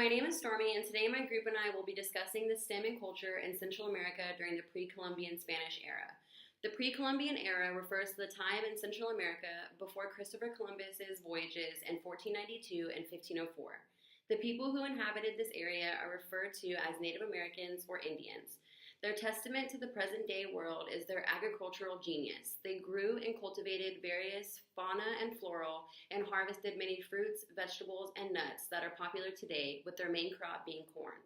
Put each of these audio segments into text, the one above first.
my name is Stormy, and today my group and I will be discussing the STEM and culture in Central America during the pre-Columbian Spanish era. The pre-Columbian era refers to the time in Central America before Christopher Columbus's voyages in 1492 and 1504. The people who inhabited this area are referred to as Native Americans or Indians. Their testament to the present-day world is their agricultural genius. They grew and cultivated various fauna and floral and harvested many fruits, vegetables, and nuts that are popular today, with their main crop being corn.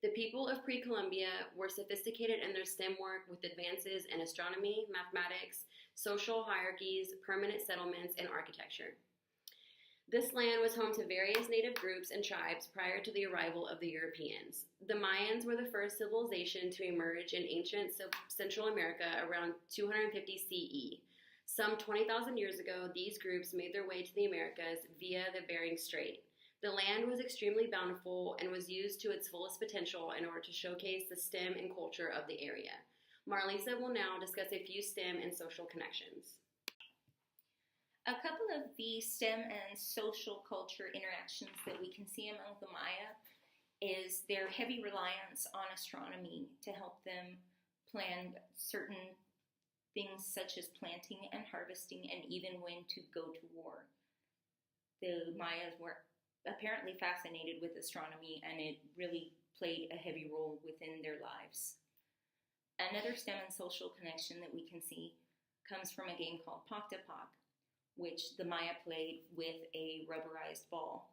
The people of pre-Columbia were sophisticated in their STEM work with advances in astronomy, mathematics, social hierarchies, permanent settlements, and architecture. This land was home to various native groups and tribes prior to the arrival of the Europeans. The Mayans were the first civilization to emerge in ancient Central America around 250 CE. Some 20,000 years ago, these groups made their way to the Americas via the Bering Strait. The land was extremely bountiful and was used to its fullest potential in order to showcase the STEM and culture of the area. Marlisa will now discuss a few STEM and social connections. A couple of the STEM and social culture interactions that we can see among the Maya is their heavy reliance on astronomy to help them plan certain things such as planting and harvesting and even when to go to war. The Mayas were apparently fascinated with astronomy, and it really played a heavy role within their lives. Another STEM and social connection that we can see comes from a game called Poctapoc, which the Maya played with a rubberized ball.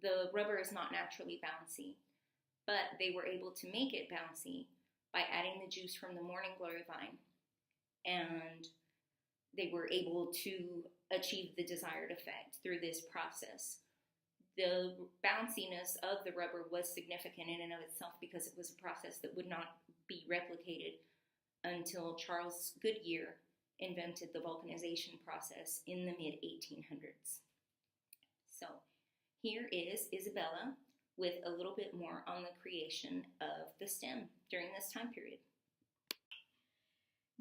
The rubber is not naturally bouncy, but they were able to make it bouncy by adding the juice from the morning glory vine, and they were able to achieve the desired effect through this process. The bounciness of the rubber was significant in and of itself because it was a process that would not be replicated until Charles Goodyear invented the vulcanization process in the mid-1800s. So here is Isabella with a little bit more on the creation of the STEM during this time period.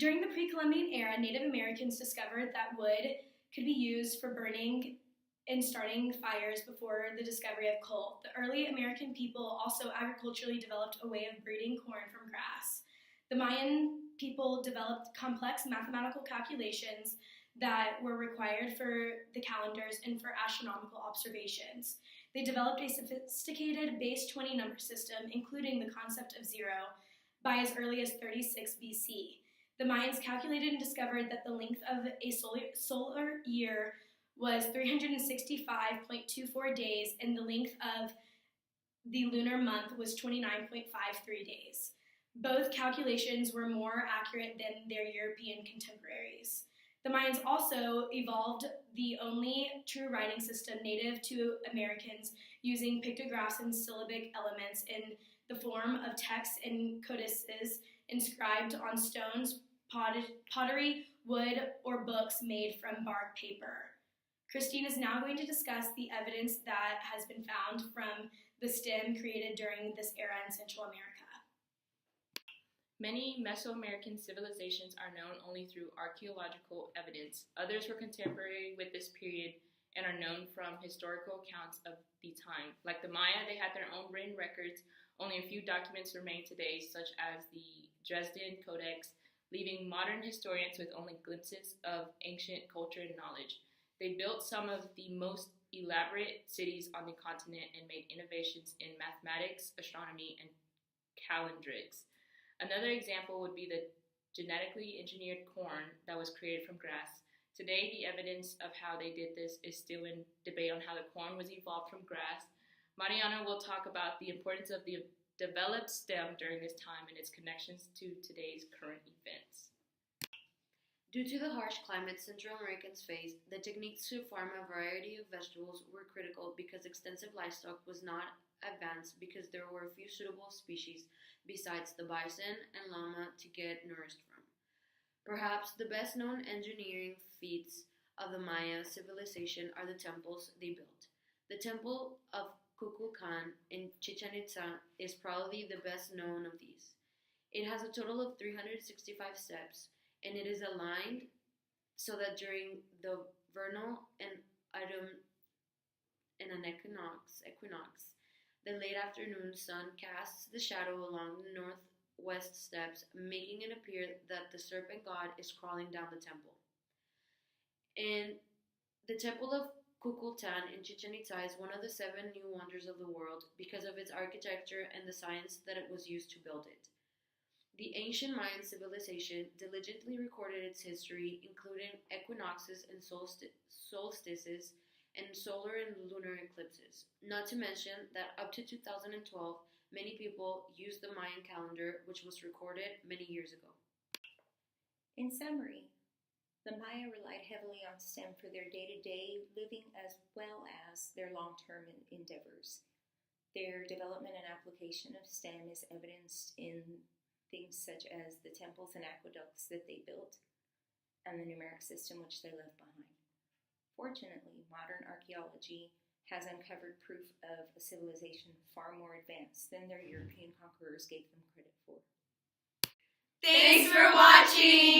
During the pre-Columbian era, Native Americans discovered that wood could be used for burning and starting fires before the discovery of coal. The early American people also agriculturally developed a way of breeding corn from grass. The Mayan people developed complex mathematical calculations that were required for the calendars and for astronomical observations. They developed a sophisticated base 20 number system, including the concept of zero, by as early as 36 BC. The Mayans calculated and discovered that the length of a solar year was 365.24 days, and the length of the lunar month was 29.53 days. Both calculations were more accurate than their European contemporaries. The Mayans also evolved the only true writing system native to Americans, using pictographs and syllabic elements in the form of texts and codices inscribed on stones, pottery, wood, or books made from bark paper. Christine is now going to discuss the evidence that has been found from the STEM created during this era in Central America. Many Mesoamerican civilizations are known only through archaeological evidence. Others were contemporary with this period and are known from historical accounts of the time. Like the Maya, they had their own written records. Only a few documents remain today, such as the Dresden Codex, leaving modern historians with only glimpses of ancient culture and knowledge. They built some of the most elaborate cities on the continent and made innovations in mathematics, astronomy, and calendrics. Another example would be the genetically engineered corn that was created from grass. Today, the evidence of how they did this is still in debate on how the corn was evolved from grass. Mariana will talk about the importance of the developed STEM during this time and its connections to today's current events. Due to the harsh climate Central Americans faced, the techniques to farm a variety of vegetables were critical because extensive livestock was not advanced because there were few suitable species besides the bison and llama to get nourished from. Perhaps the best known engineering feats of the Maya civilization are the temples they built. The Temple of Kukulkan in Chichen Itza is probably the best known of these. It has a total of 365 steps, and it is aligned so that during the vernal and autumn and an equinox, The late afternoon sun casts the shadow along the northwest steps, making it appear that the serpent god is crawling down the temple. And the temple of Kukultan in Chichen Itza is one of the 7 new wonders of the world because of its architecture and the science that it was used to build it. The ancient Mayan civilization diligently recorded its history, including equinoxes and solstices, and solar and lunar eclipses. Not to mention that up to 2012, many people used the Mayan calendar, which was recorded many years ago. In summary, the Maya relied heavily on STEM for their day-to-day living as well as their long-term endeavors. Their development and application of STEM is evidenced in things such as the temples and aqueducts that they built and the numeric system which they left behind. Fortunately, modern archaeology has uncovered proof of a civilization far more advanced than their European conquerors gave them credit for. Thanks for watching!